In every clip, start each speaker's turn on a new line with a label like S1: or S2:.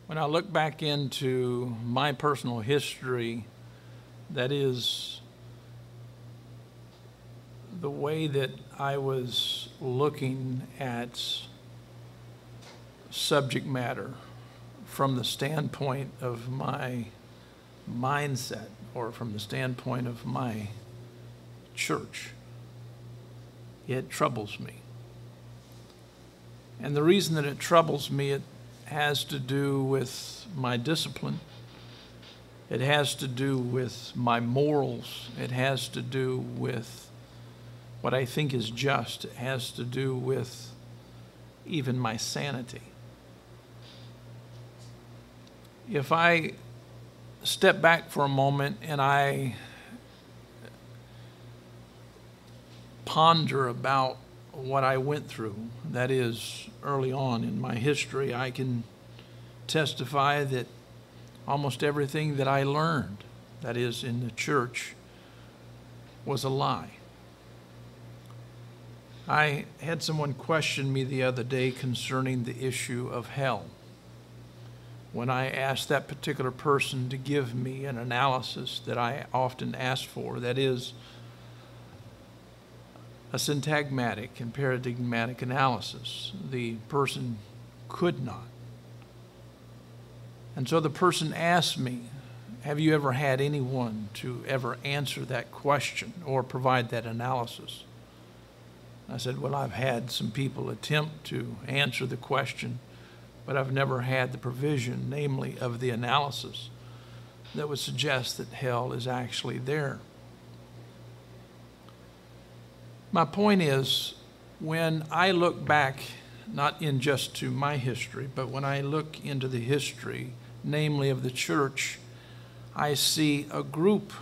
S1: When I look back into my personal history, that is the way that I was looking at subject matter from the standpoint of my mindset or from the standpoint of my church, it troubles me. And the reason that it troubles me, it has to do with my discipline. It has to do with my morals. It has to do with what I think is just. It has to do with even my sanity. If I step back for a moment and I ponder about what I went through, that is, early on in my history, I can testify that almost everything that I learned, that is, in the church, was a lie. I had someone question me the other day concerning the issue of hell. When I asked that particular person to give me an analysis that I often ask for, that is, a syntagmatic and paradigmatic analysis, the person could not. And so the person asked me, have you ever had anyone to ever answer that question or provide that analysis? I said, well, I've had some people attempt to answer the question, but I've never had the provision, namely of the analysis, that would suggest that hell is actually there. My point is, when I look back, not in just to my history, but when I look into the history, namely of the church, I see a group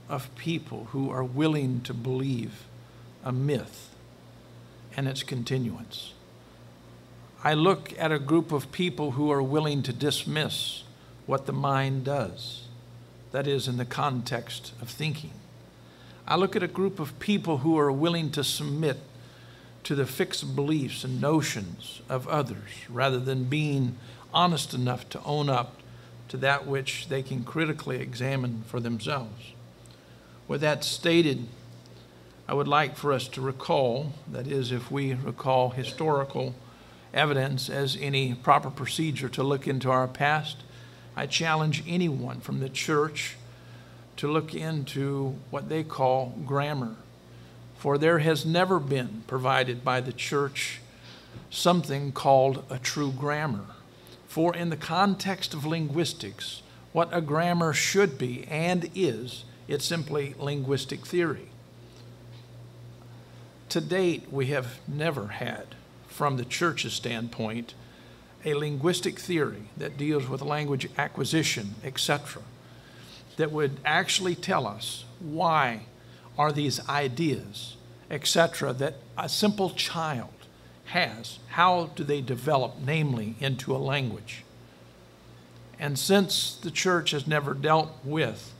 S1: of people who are willing to believe a myth and its continuance. I look at a group of people who are willing to dismiss what the mind does, that is, in the context of thinking. I look at a group of people who are willing to submit to the fixed beliefs and notions of others rather than being honest enough to own up to that which they can critically examine for themselves. With that stated, I would like for us to recall, that is, if we recall historical evidence as any proper procedure to look into our past, I challenge anyone from the church to look into what they call grammar. For there has never been provided by the church something called a true grammar. For in the context of linguistics, what a grammar should be and is, it's simply linguistic theory. To date, we have never had, from the church's standpoint, a linguistic theory that deals with language acquisition, etc., that would actually tell us why are these ideas, etc., that a simple child has, how do they develop, namely, into a language. And since the church has never dealt with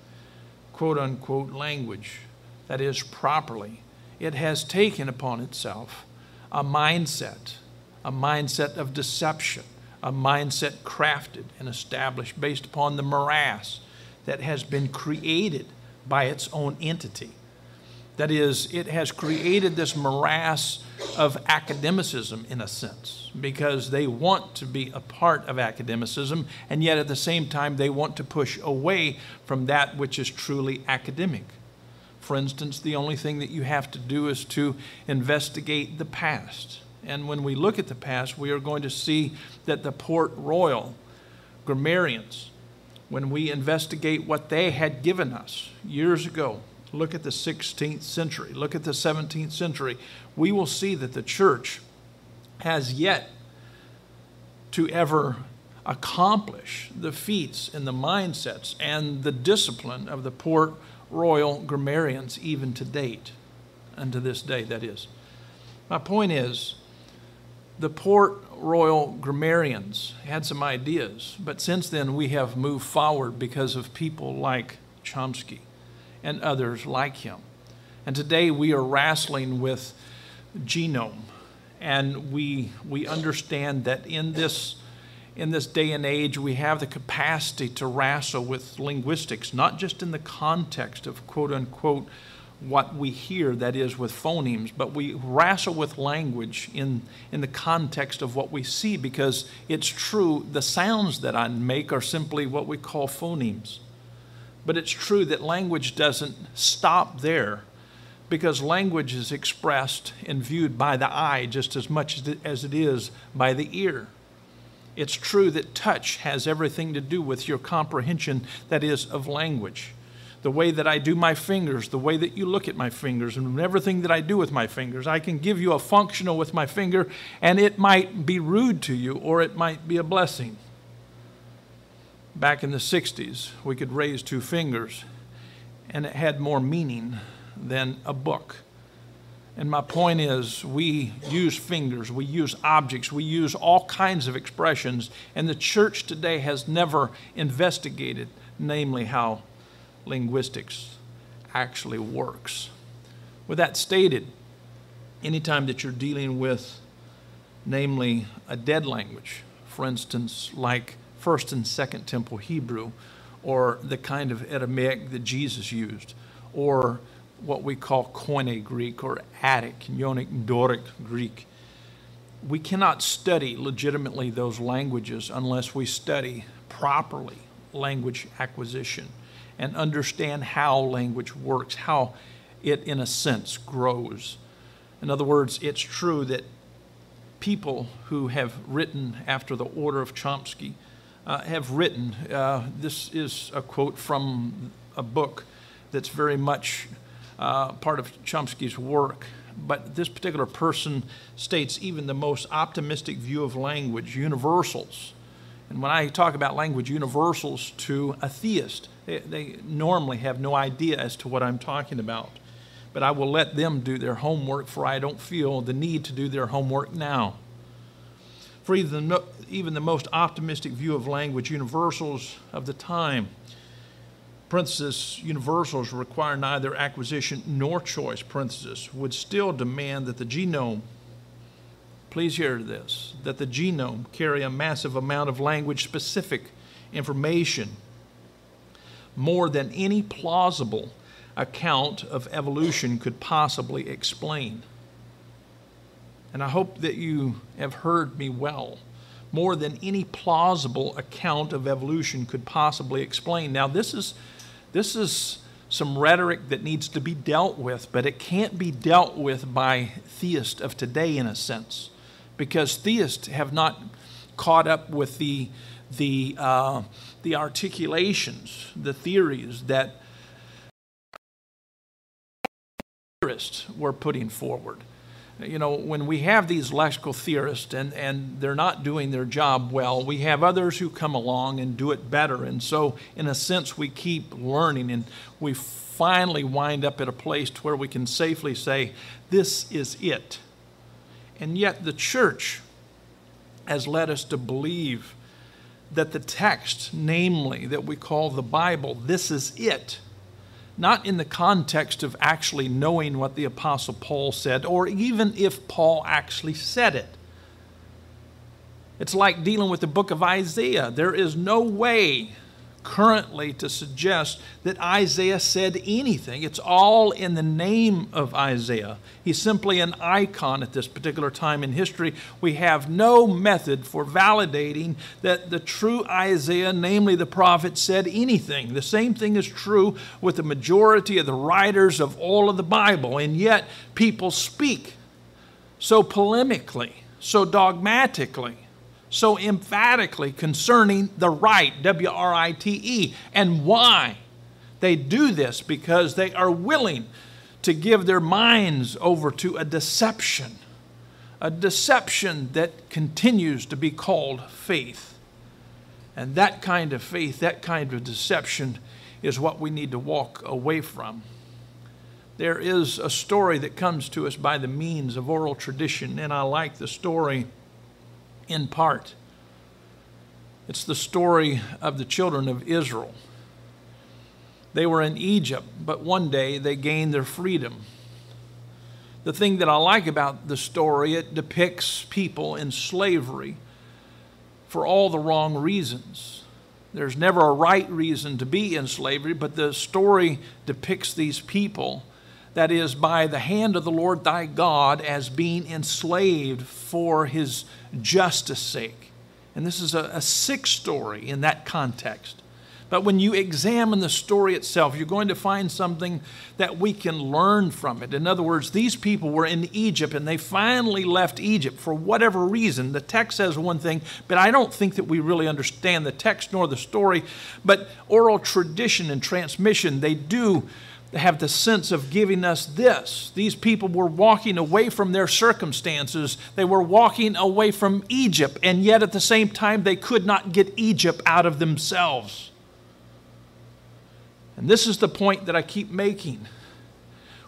S1: quote-unquote language, that is, properly, it has taken upon itself a mindset of deception, a mindset crafted and established based upon the morass that has been created by its own entity. That is, it has created this morass of academicism in a sense, because they want to be a part of academicism, and yet at the same time they want to push away from that which is truly academic. For instance, the only thing that you have to do is to investigate the past. And when we look at the past, we are going to see that the Port Royal grammarians, when we investigate what they had given us years ago, look at the 16th century, look at the 17th century, we will see that the church has yet to ever accomplish the feats and the mindsets and the discipline of the Port Royal grammarians even to date, and to this day, that is. My point is, the Port Royal grammarians had some ideas, but since then we have moved forward because of people like Chomsky and others like him. And today we are wrestling with genome, and we understand that in this in this day and age, we have the capacity to wrestle with linguistics, not just in the context of quote unquote what we hear, that is with phonemes, but we wrestle with language in the context of what we see, because it's true, the sounds that I make are simply what we call phonemes. But it's true that language doesn't stop there, because language is expressed and viewed by the eye just as much as it is by the ear. It's true that touch has everything to do with your comprehension, that is, of language. The way that I do my fingers, the way that you look at my fingers, and everything that I do with my fingers. I can give you a functional with my finger, and it might be rude to you, or it might be a blessing. Back in the 60s, we could raise two fingers, and it had more meaning than a book. And my point is, we use fingers, we use objects, we use all kinds of expressions, and the church today has never investigated, namely, how linguistics actually works. With that stated, anytime that you're dealing with, namely, a dead language, for instance, like First and Second Temple Hebrew, or the kind of Aramaic that Jesus used, or what we call Koine Greek, or Attic, Ionic, and Doric Greek, we cannot study legitimately those languages unless we study properly language acquisition and understand how language works, how it, in a sense, grows. In other words, it's true that people who have written after the order of Chomsky have written, this is a quote from a book that's very much part of Chomsky's work, but this particular person states even the most optimistic view of language, universals. And when I talk about language universals to a theist, they normally have no idea as to what I'm talking about. But I will let them do their homework, for I don't feel the need to do their homework now. For even the most optimistic view of language universals of the time, parenthesis, universals require neither acquisition nor choice, parenthesis, would still demand that the genome, please hear this, that the genome carry a massive amount of language-specific information, more than any plausible account of evolution could possibly explain. And I hope that you have heard me well. More than any plausible account of evolution could possibly explain. Now, this is some rhetoric that needs to be dealt with, but it can't be dealt with by theists of today, in a sense, because theists have not caught up with the articulations, the theories that theorists were putting forward. You know, when we have these lexical theorists and they're not doing their job well, we have others who come along and do it better. And so, in a sense, we keep learning, and we finally wind up at a place to where we can safely say, this is it. And yet the church has led us to believe that the text, namely, that we call the Bible, this is it. Not in the context of actually knowing what the Apostle Paul said, or even if Paul actually said it. It's like dealing with the book of Isaiah. There is no way currently to suggest that Isaiah said anything. It's all in the name of Isaiah. He's simply an icon at this particular time in history. We have no method for validating that the true Isaiah, namely the prophet, said anything. The same thing is true with the majority of the writers of all of the Bible, and yet people speak so polemically, so dogmatically, so emphatically concerning the right, W-R-I-T-E, and why. They do this because they are willing to give their minds over to a deception that continues to be called faith. And that kind of faith, that kind of deception is what we need to walk away from. There is a story that comes to us by the means of oral tradition, and I like the story in part. It's the story of the children of Israel. They were in Egypt, but one day they gained their freedom. The thing that I like about the story, it depicts people in slavery for all the wrong reasons. There's never a right reason to be in slavery, but the story depicts these people, that is, by the hand of the Lord thy God, as being enslaved for his justice sake. And this is a sick story in that context. But when you examine the story itself, you're going to find something that we can learn from it. In other words, these people were in Egypt and they finally left Egypt for whatever reason. The text says one thing, but I don't think that we really understand the text nor the story. But oral tradition and transmission, they do have the sense of giving us this. These people were walking away from their circumstances. They were walking away from Egypt, and yet at the same time, they could not get Egypt out of themselves. And this is the point that I keep making.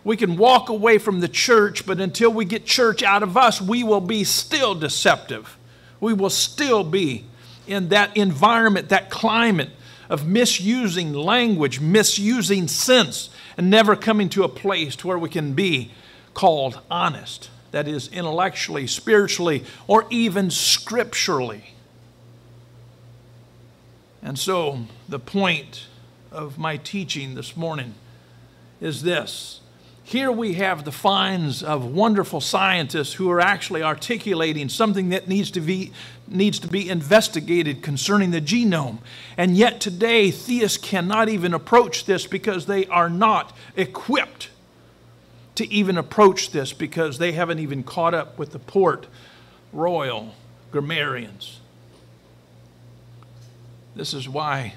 S1: We can walk away from the church, but until we get church out of us, we will be still deceptive. We will still be in that environment, that climate of misusing language, misusing sense, and never coming to a place to where we can be called honest. That is, intellectually, spiritually, or even scripturally. And so the point of my teaching this morning is this. Here we have the finds of wonderful scientists who are actually articulating something that needs to be investigated concerning the genome. And yet today, theists cannot even approach this because they are not equipped to even approach this, because they haven't even caught up with the Port Royal grammarians. This is why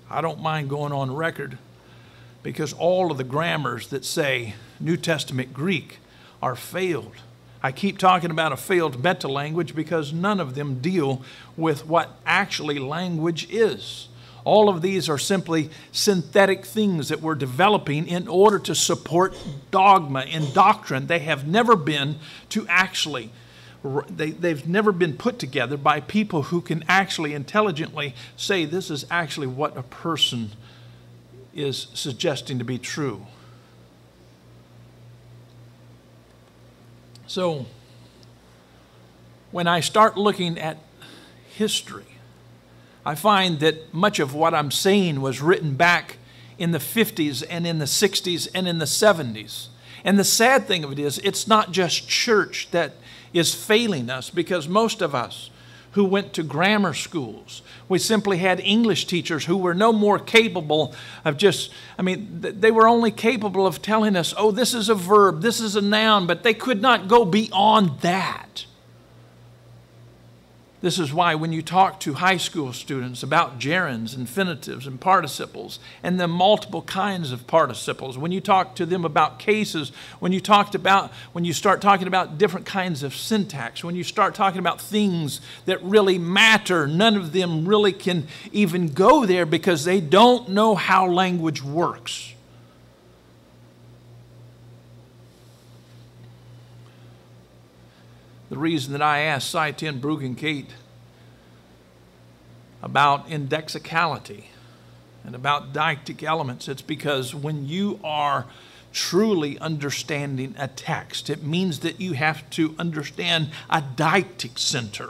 S1: I don't mind going on record, because all of the grammars that say New Testament Greek are failed. I keep talking about a failed meta-language because none of them deal with what actually language is. All of these are simply synthetic things that we're developing in order to support dogma and doctrine. They have never been they've never been put together by people who can actually intelligently say this is actually what a person is suggesting to be true. So, when I start looking at history, I find that much of what I'm saying was written back in the 50s and in the 60s and in the 70s. And the sad thing of it is, it's not just church that is failing us, because most of us who went to grammar schools, we simply had English teachers who were no more capable of they were only capable of telling us, oh, this is a verb, this is a noun, but they could not go beyond that. This is why when you talk to high school students about gerunds, infinitives, and participles, and the multiple kinds of participles, when you talk to them about cases, when you start talking about different kinds of syntax, when you start talking about things that really matter, none of them really can even go there because they don't know how language works. The reason that I asked Cy Ten Broek and Kate about indexicality and about deictic elements, it's because when you are truly understanding a text, it means that you have to understand a deictic center.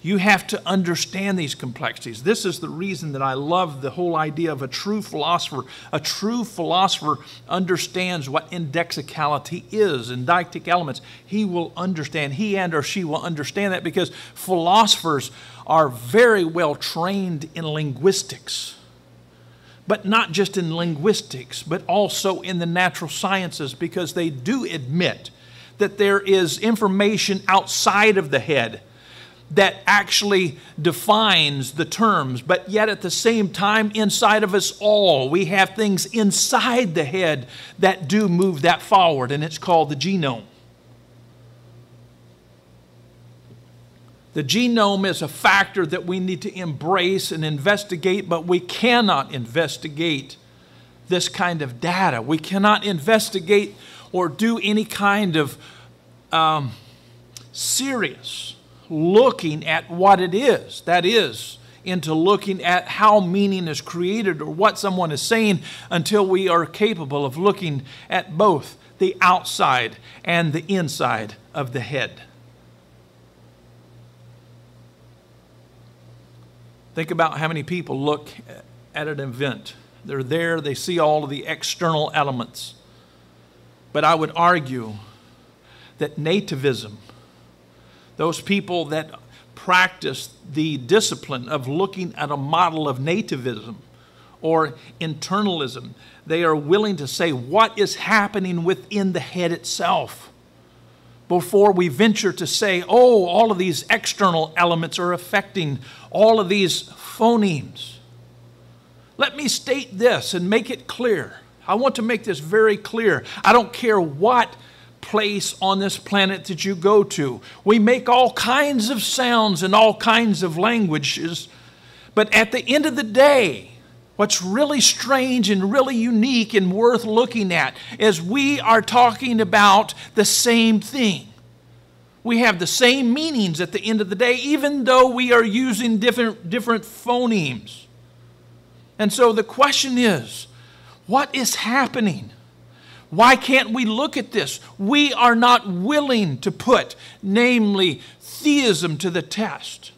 S1: You have to understand these complexities. This is the reason that I love the whole idea of a true philosopher. A true philosopher understands what indexicality is and deictic elements. He will understand, he and or she will understand that, because philosophers are very well trained in linguistics. But not just in linguistics, but also in the natural sciences, because they do admit that there is information outside of the head that actually defines the terms, but yet at the same time, inside of us all, we have things inside the head that do move that forward, and it's called the genome. The genome is a factor that we need to embrace and investigate, but we cannot investigate this kind of data. We cannot investigate or do any kind of serious looking at what it is. That is, into looking at how meaning is created or what someone is saying, until we are capable of looking at both the outside and the inside of the head. Think about how many people look at an event. They're there, they see all of the external elements. But I would argue that nativism, those people that practice the discipline of looking at a model of nativism or internalism, they are willing to say what is happening within the head itself before we venture to say, oh, all of these external elements are affecting all of these phonemes. Let me state this and make it clear. I want to make this very clear. I don't care what place on this planet that you go to. We make all kinds of sounds and all kinds of languages, but at the end of the day, what's really strange and really unique and worth looking at is we are talking about the same thing. We have the same meanings at the end of the day, even though we are using different phonemes. And so the question is, what is happening? Why can't we look at this? We are not willing to put, namely, theism to the test.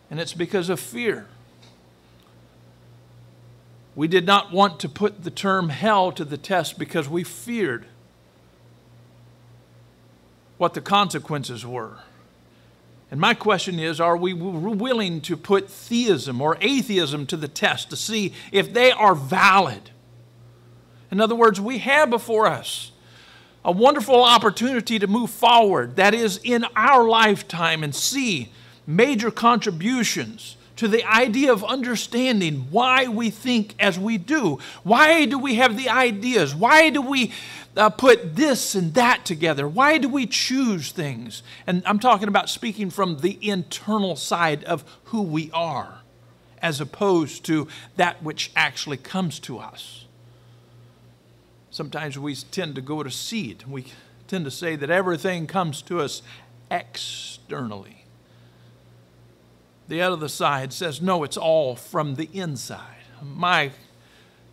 S1: And it's because of fear. We did not want to put the term hell to the test because we feared what the consequences were. And my question is, are we willing to put theism or atheism to the test to see if they are valid? In other words, we have before us a wonderful opportunity to move forward, that is, in our lifetime, and see major contributions to the idea of understanding why we think as we do. Why do we have the ideas? Why do we put this and that together? Why do we choose things? And I'm talking about speaking from the internal side of who we are, as opposed to that which actually comes to us. Sometimes we tend to go to seed. We tend to say that everything comes to us externally. The other side says, no, it's all from the inside. My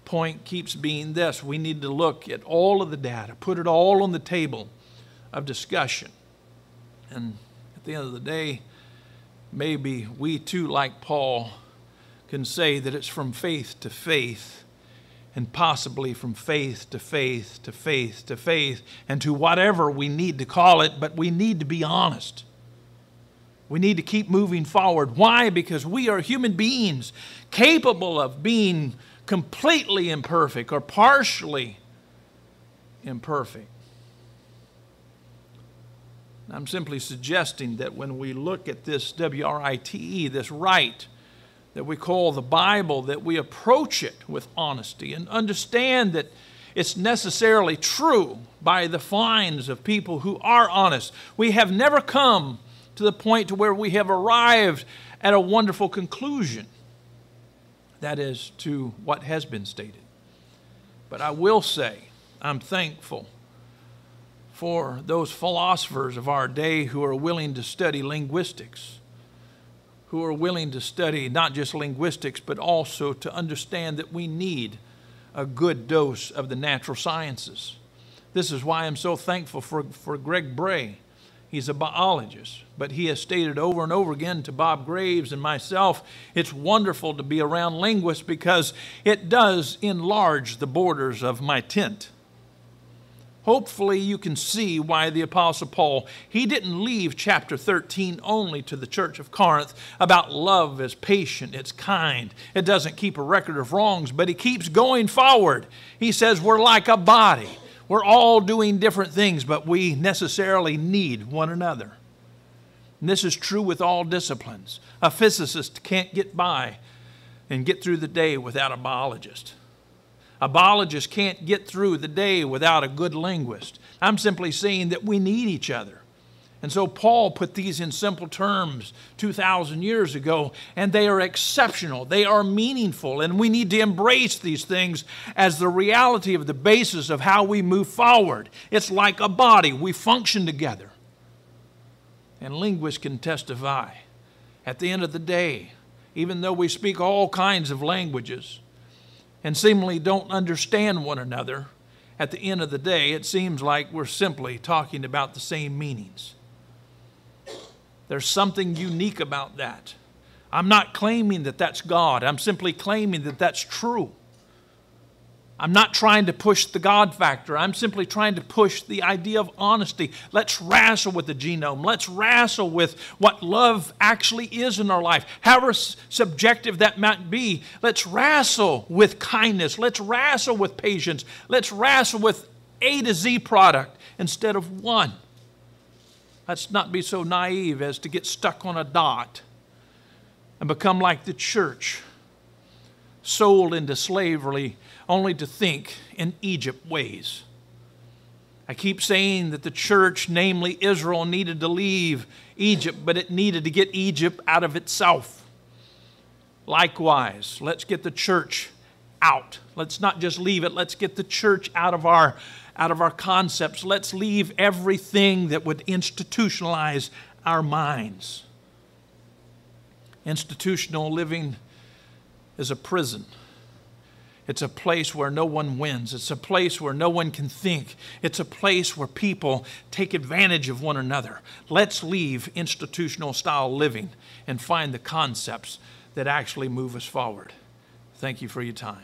S1: point keeps being this: we need to look at all of the data, put it all on the table of discussion. And at the end of the day, maybe we too, like Paul, can say that it's from faith to faith, and possibly from faith to faith to faith to faith, and to whatever we need to call it, but we need to be honest. We need to keep moving forward. Why? Because we are human beings capable of being completely imperfect or partially imperfect. I'm simply suggesting that when we look at this W-R-I-T-E, this right that we call the Bible, that we approach it with honesty and understand that it's necessarily true by the finds of people who are honest. We have never come to the point to where we have arrived at a wonderful conclusion. That is, to what has been stated. But I will say, I'm thankful for those philosophers of our day who are willing to study linguistics, who are willing to study not just linguistics, but also to understand that we need a good dose of the natural sciences. This is why I'm so thankful for Greg Bray. He's a biologist, but he has stated over and over again to Bob Graves and myself, it's wonderful to be around linguists because it does enlarge the borders of my tent. Hopefully you can see why the Apostle Paul, he didn't leave chapter 13 only to the church of Corinth about love is patient, it's kind. It doesn't keep a record of wrongs, but he keeps going forward. He says we're like a body. We're all doing different things, but we necessarily need one another. And this is true with all disciplines. A physicist can't get by and get through the day without a biologist. A biologist can't get through the day without a good linguist. I'm simply saying that we need each other. And so Paul put these in simple terms 2,000 years ago, and they are exceptional. They are meaningful, and we need to embrace these things as the reality of the basis of how we move forward. It's like a body. We function together. And linguists can testify. At the end of the day, even though we speak all kinds of languages and seemingly don't understand one another, at the end of the day, it seems like we're simply talking about the same meanings. There's something unique about that. I'm not claiming that that's God. I'm simply claiming that that's true. I'm not trying to push the God factor. I'm simply trying to push the idea of honesty. Let's wrestle with the genome. Let's wrestle with what love actually is in our life. However subjective that might be, let's wrestle with kindness. Let's wrestle with patience. Let's wrestle with A to Z product instead of one. Let's not be so naive as to get stuck on a dot and become like the church, sold into slavery only to think in Egypt ways. I keep saying that the church, namely Israel, needed to leave Egypt, but it needed to get Egypt out of itself. Likewise, let's get the church out. Let's not just leave it. Let's get the church out of our concepts. Let's leave everything that would institutionalize our minds. Institutional living is a prison. It's a place where no one wins. It's a place where no one can think. It's a place where people take advantage of one another. Let's leave institutional style living and find the concepts that actually move us forward. Thank you for your time.